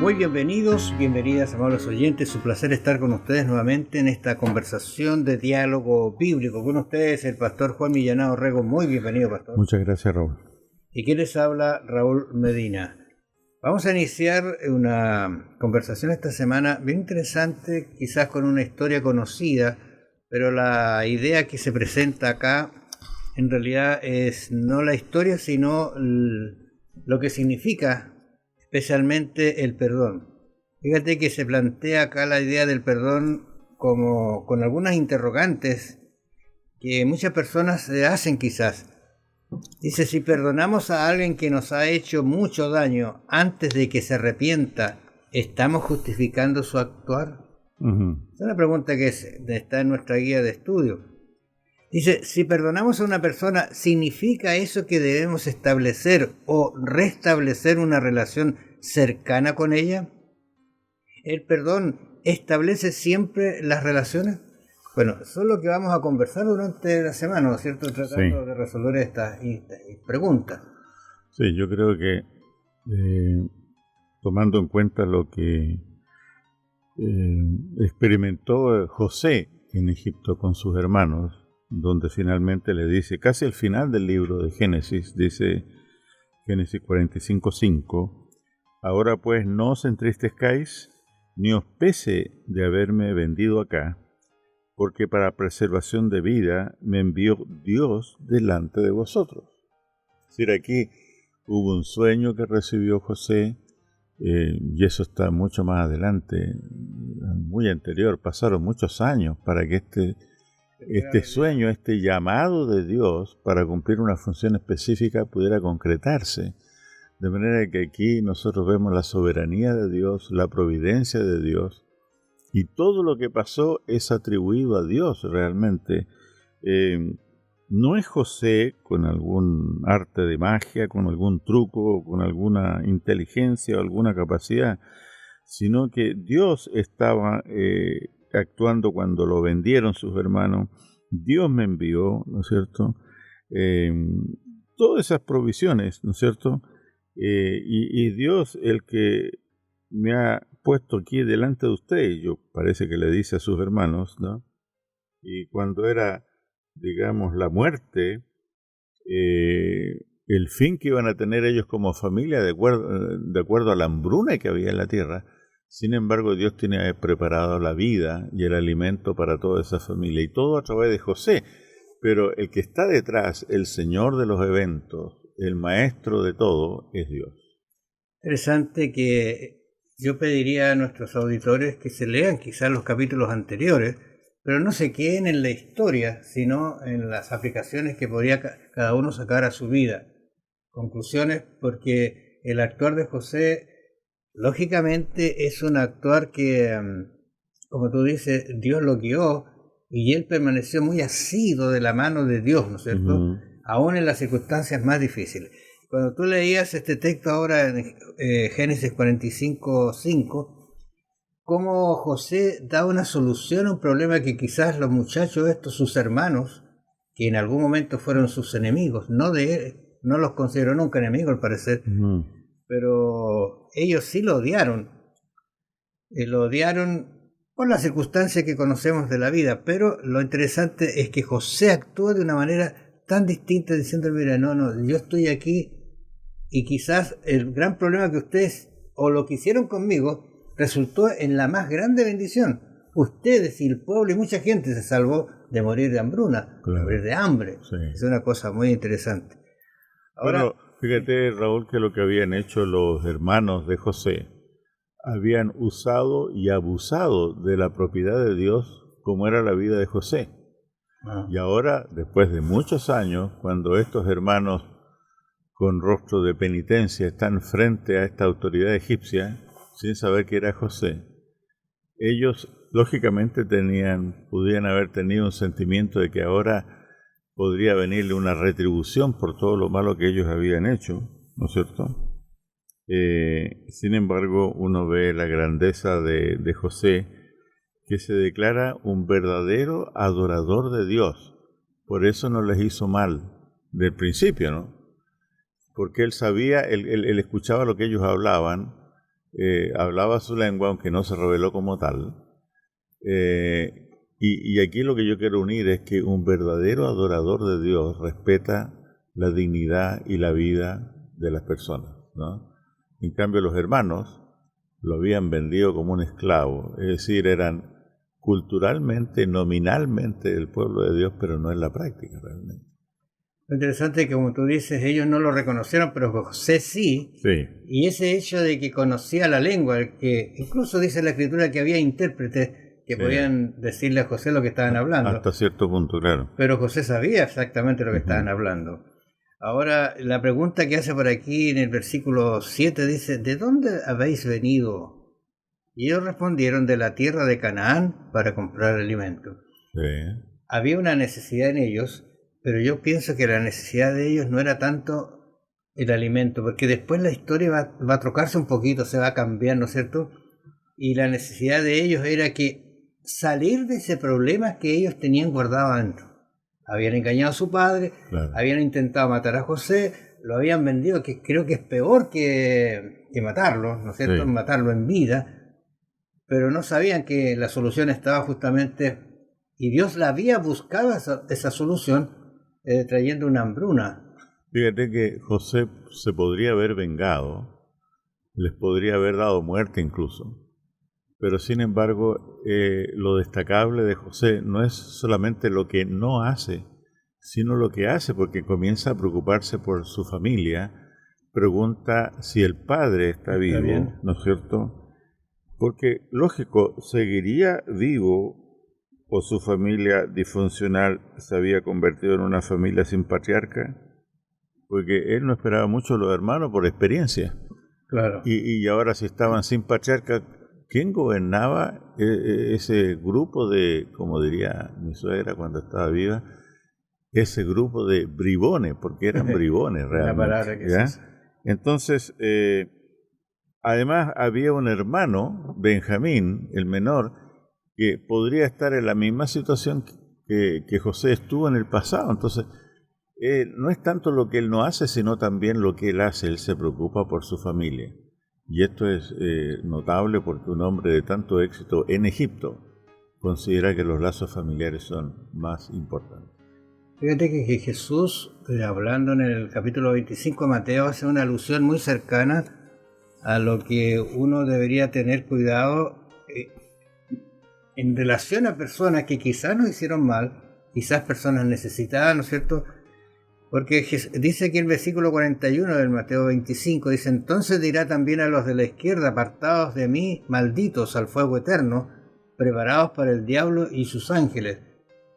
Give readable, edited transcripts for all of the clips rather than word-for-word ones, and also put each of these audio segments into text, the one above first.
Muy bienvenidos, bienvenidas, amables oyentes. Un placer estar con ustedes nuevamente en esta conversación de diálogo bíblico. Con ustedes el pastor Juan Millanao Rego. Muy bienvenido, pastor. Muchas gracias, Raúl. ¿Y quién les habla? Raúl Medina. Vamos a iniciar una conversación esta semana bien interesante, quizás con una historia conocida, pero la idea que se presenta acá en realidad es no la historia, sino lo que significa especialmente el perdón. Fíjate que se plantea acá la idea del perdón como con algunas interrogantes que muchas personas se hacen quizás. Dice, si perdonamos a alguien que nos ha hecho mucho daño antes de que se arrepienta, ¿estamos justificando su actuar? Es una pregunta que está en nuestra guía de estudio. Dice, si perdonamos a una persona, ¿significa eso que debemos establecer o restablecer una relación cercana con ella? ¿El perdón establece siempre las relaciones? Bueno, eso es lo que vamos a conversar durante la semana, ¿no es cierto? Tratando de resolver estas preguntas. Sí, yo creo que tomando en cuenta lo que experimentó José en Egipto con sus hermanos, donde finalmente le dice, casi al final del libro de Génesis, dice Génesis 45:5, ahora pues no os entristezcáis, ni os pese de haberme vendido acá, porque para preservación de vida me envió Dios delante de vosotros. Es decir, aquí hubo un sueño que recibió José, y eso está mucho más adelante, muy anterior, pasaron muchos años para que este sueño, este llamado de Dios para cumplir una función específica pudiera concretarse. De manera que aquí nosotros vemos la soberanía de Dios, la providencia de Dios, y todo lo que pasó es atribuido a Dios realmente. No es José con algún arte de magia, con algún truco, con alguna inteligencia o alguna capacidad, sino que Dios estaba actuando cuando lo vendieron sus hermanos. Dios me envió, ¿no es cierto? Todas esas provisiones, ¿no es cierto? Y Dios, el que me ha puesto aquí delante de usted, y yo parece que le dice a sus hermanos, ¿no? Y cuando era, digamos, la muerte, el fin que iban a tener ellos como familia de acuerdo a la hambruna que había en la tierra. Sin embargo, Dios tiene preparado la vida y el alimento para toda esa familia, y todo a través de José. Pero el que está detrás, el Señor de los eventos, el maestro de todo, es Dios. Interesante que yo pediría a nuestros auditores que se lean quizás los capítulos anteriores, pero no se queden en la historia, sino en las aplicaciones que podría cada uno sacar a su vida. Conclusiones, porque el actuar de José, lógicamente, es un actuar que, como tú dices, Dios lo guió y él permaneció muy asido de la mano de Dios, ¿no es cierto? Aún en las circunstancias más difíciles. Cuando tú leías este texto ahora en Génesis 45:5, cómo José da una solución a un problema que quizás los muchachos estos, sus hermanos, que en algún momento fueron sus enemigos, no los consideró nunca enemigos al parecer, pero ellos sí lo odiaron. Lo odiaron por las circunstancias que conocemos de la vida, pero lo interesante es que José actúa de una manera tan distinta, diciendo, mira, no, yo estoy aquí y quizás el gran problema que ustedes, o lo que hicieron conmigo, resultó en la más grande bendición. Ustedes y el pueblo y mucha gente se salvó de morir de hambruna, de morir de hambre. Sí. Es una cosa muy interesante. Ahora, bueno, fíjate, Raúl, que lo que habían hecho los hermanos de José, habían usado y abusado de la propiedad de Dios como era la vida de José. Y ahora, después de muchos años, cuando estos hermanos con rostro de penitencia están frente a esta autoridad egipcia, sin saber que era José, ellos lógicamente podían haber tenido un sentimiento de que ahora podría venirle una retribución por todo lo malo que ellos habían hecho, ¿no es cierto? Sin embargo, uno ve la grandeza de José, que se declara un verdadero adorador de Dios. Por eso no les hizo mal del principio, ¿no? Porque él sabía, él escuchaba lo que ellos hablaban, hablaba su lengua, aunque no se reveló como tal. Y aquí lo que yo quiero unir es que un verdadero adorador de Dios respeta la dignidad y la vida de las personas, ¿no? En cambio, los hermanos lo habían vendido como un esclavo, es decir, eran culturalmente, nominalmente el pueblo de Dios, pero no en la práctica realmente. Lo interesante es que, como tú dices, ellos no lo reconocieron, pero José sí. Sí. Y ese hecho de que conocía la lengua, que incluso dice la Escritura que había intérpretes que podían decirle a José lo que estaban hablando. Hasta cierto punto, claro. Pero José sabía exactamente lo que estaban hablando. Ahora, la pregunta que hace por aquí en el versículo 7 dice, ¿de dónde habéis venido? Y ellos respondieron, de la tierra de Canaán para comprar alimento. Sí. Había una necesidad en ellos, pero yo pienso que la necesidad de ellos no era tanto el alimento, porque después la historia va a trocarse un poquito, se va a cambiar, ¿no es cierto? Y la necesidad de ellos era que salir de ese problema que ellos tenían guardado adentro. Habían engañado a su padre, claro. Habían intentado matar a José, lo habían vendido, que creo que es peor que matarlo, ¿no es cierto? Sí. Matarlo en vida, pero no sabían que la solución estaba justamente, y Dios la había buscado esa solución, trayendo una hambruna. Fíjate que José se podría haber vengado, les podría haber dado muerte incluso. Pero sin embargo, lo destacable de José no es solamente lo que no hace, sino lo que hace, porque comienza a preocuparse por su familia, pregunta si el padre está vivo, bien, ¿no es cierto? Porque, lógico, seguiría vivo o su familia disfuncional se había convertido en una familia sin patriarca, porque él no esperaba mucho a los hermanos por experiencia. Claro. Y ahora si estaban sin patriarca, ¿quién gobernaba ese grupo de, como diría mi suegra cuando estaba viva, ese grupo de bribones, porque eran bribones realmente? La palabra que es. Entonces, además había un hermano, Benjamín, el menor, que podría estar en la misma situación que José estuvo en el pasado. Entonces, no es tanto lo que él no hace, sino también lo que él hace. Él se preocupa por su familia. Y esto es notable porque un hombre de tanto éxito en Egipto considera que los lazos familiares son más importantes. Fíjate que Jesús, hablando en el capítulo 25 de Mateo, hace una alusión muy cercana a lo que uno debería tener cuidado en relación a personas que quizás nos hicieron mal, quizás personas necesitadas, ¿no es cierto? Porque dice aquí el versículo 41 del Mateo 25, dice, entonces dirá también a los de la izquierda, apartados de mí, malditos al fuego eterno, preparados para el diablo y sus ángeles.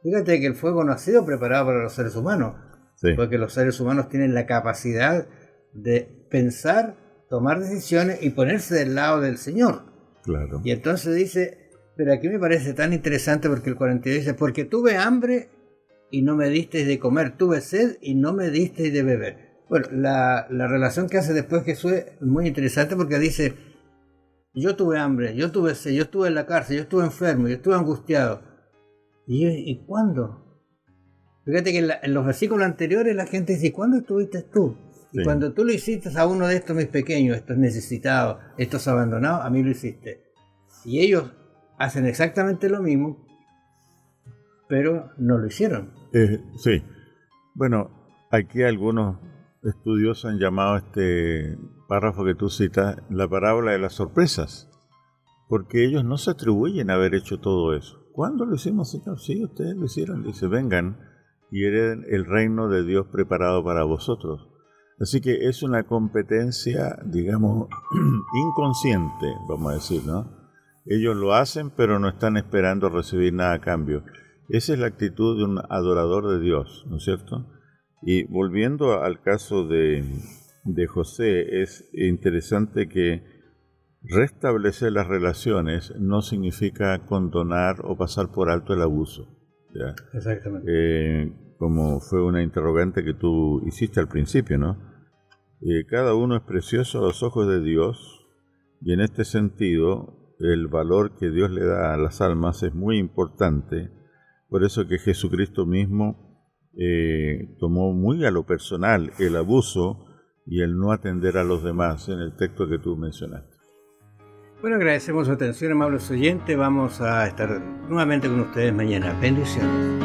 Fíjate que el fuego no ha sido preparado para los seres humanos, sí, porque los seres humanos tienen la capacidad de pensar, tomar decisiones y ponerse del lado del Señor. Claro. Y entonces dice, pero aquí me parece tan interesante porque el 42 dice, porque tuve hambre y no me disteis de comer, tuve sed y no me disteis de beber. Bueno, la relación que hace después Jesús es muy interesante porque dice, yo tuve hambre, yo tuve sed, yo estuve en la cárcel, yo estuve enfermo, yo estuve angustiado. ¿Y cuándo? Fíjate que en los versículos anteriores la gente dice, ¿cuándo estuviste tú? Y sí, cuando tú lo hiciste a uno de estos mis pequeños, estos necesitados, estos abandonados, a mí lo hiciste. Y ellos hacen exactamente lo mismo, pero no lo hicieron. Sí. Bueno, aquí algunos estudiosos han llamado este párrafo que tú citas la parábola de las sorpresas, porque ellos no se atribuyen a haber hecho todo eso. ¿Cuándo lo hicimos, Señor? Sí, ustedes lo hicieron. Dice, vengan y hereden el reino de Dios preparado para vosotros. Así que es una competencia, digamos, inconsciente, vamos a decir, ¿no? Ellos lo hacen, pero no están esperando recibir nada a cambio. Esa es la actitud de un adorador de Dios, ¿no es cierto? Y volviendo al caso de José, es interesante que restablecer las relaciones no significa condonar o pasar por alto el abuso, ¿ya? Exactamente. Como fue una interrogante que tú hiciste al principio, ¿no? Cada uno es precioso a los ojos de Dios y en este sentido el valor que Dios le da a las almas es muy importante. Por eso que Jesucristo mismo tomó muy a lo personal el abuso y el no atender a los demás en el texto que tú mencionaste. Bueno, agradecemos su atención, amables oyentes. Vamos a estar nuevamente con ustedes mañana. Bendiciones.